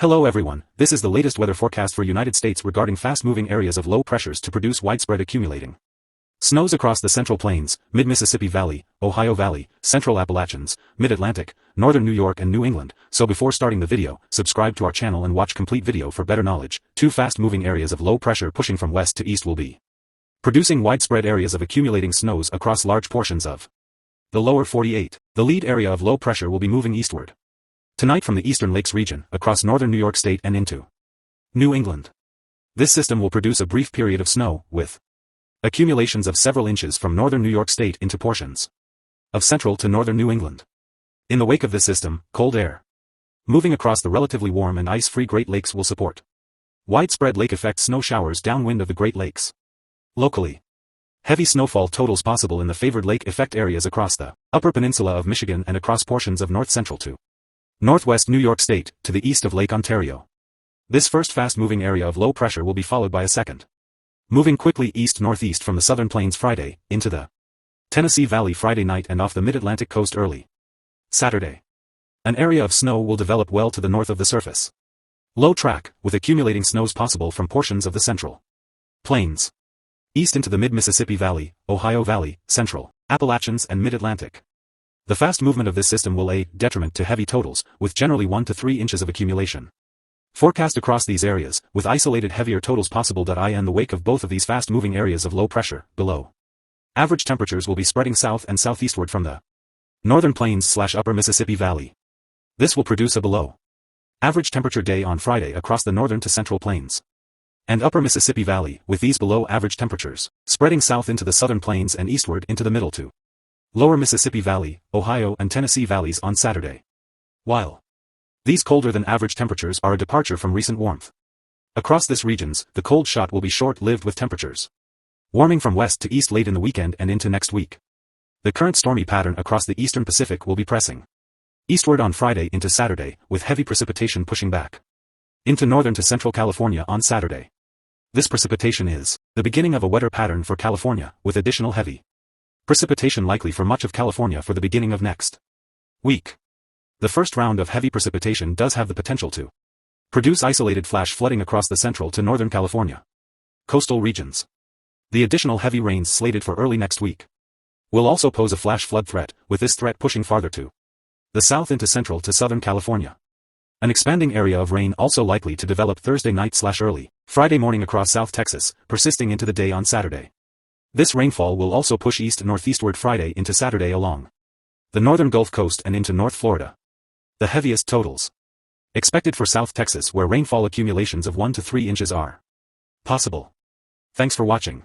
Hello everyone, this is the latest weather forecast for United States regarding fast-moving areas of low pressures to produce widespread accumulating snows across the Central Plains, Mid-Mississippi Valley, Ohio Valley, Central Appalachians, Mid-Atlantic, Northern New York and New England. So before starting the video, subscribe to our channel and watch complete video for better knowledge. Two fast-moving areas of low pressure pushing from west to east will be producing widespread areas of accumulating snows across large portions of the lower 48. The lead area of low pressure will be moving eastward tonight from the eastern lakes region, across northern New York State and into New England. This system will produce a brief period of snow, with accumulations of several inches from northern New York State into portions of central to northern New England. In the wake of this system, cold air moving across the relatively warm and ice-free Great Lakes will support widespread lake effect snow showers downwind of the Great Lakes. Locally, heavy snowfall totals possible in the favored lake effect areas across the Upper Peninsula of Michigan and across portions of north-central to northwest New York State, to the east of Lake Ontario. This first fast-moving area of low pressure will be followed by a second, moving quickly east-northeast from the southern plains Friday, into the Tennessee Valley Friday night and off the mid-Atlantic coast early Saturday. An area of snow will develop well to the north of the surface low track, with accumulating snows possible from portions of the Central Plains east into the mid-Mississippi Valley, Ohio Valley, Central Appalachians and mid-Atlantic. The fast movement of this system will aid detriment to heavy totals, with generally 1 to 3 inches of accumulation forecast across these areas, with isolated heavier totals possible. In the wake of both of these fast-moving areas of low pressure, below average temperatures will be spreading south and southeastward from the northern plains/upper Mississippi Valley. This will produce a below average temperature day on Friday across the northern to central plains and upper Mississippi Valley, with these below average temperatures spreading south into the southern plains and eastward into the middle to lower Mississippi Valley, Ohio and Tennessee valleys on Saturday. While these colder than average temperatures are a departure from recent warmth across this regions, the cold shot will be short-lived, with temperatures warming from west to east late in the weekend and into next week. The current stormy pattern across the eastern Pacific will be pressing eastward on Friday into Saturday, with heavy precipitation pushing back into northern to central California on Saturday. This precipitation is the beginning of a wetter pattern for California, with additional heavy precipitation likely for much of California for the beginning of next week. The first round of heavy precipitation does have the potential to produce isolated flash flooding across the central to northern California coastal regions. The additional heavy rains slated for early next week will also pose a flash flood threat, with this threat pushing farther to the south into central to southern California. An expanding area of rain also likely to develop Thursday night/early Friday morning across South Texas, persisting into the day on Saturday. This rainfall will also push east-northeastward Friday into Saturday along the northern Gulf Coast and into North Florida. The heaviest totals expected for South Texas, where rainfall accumulations of 1 to 3 inches are possible. Thanks for watching.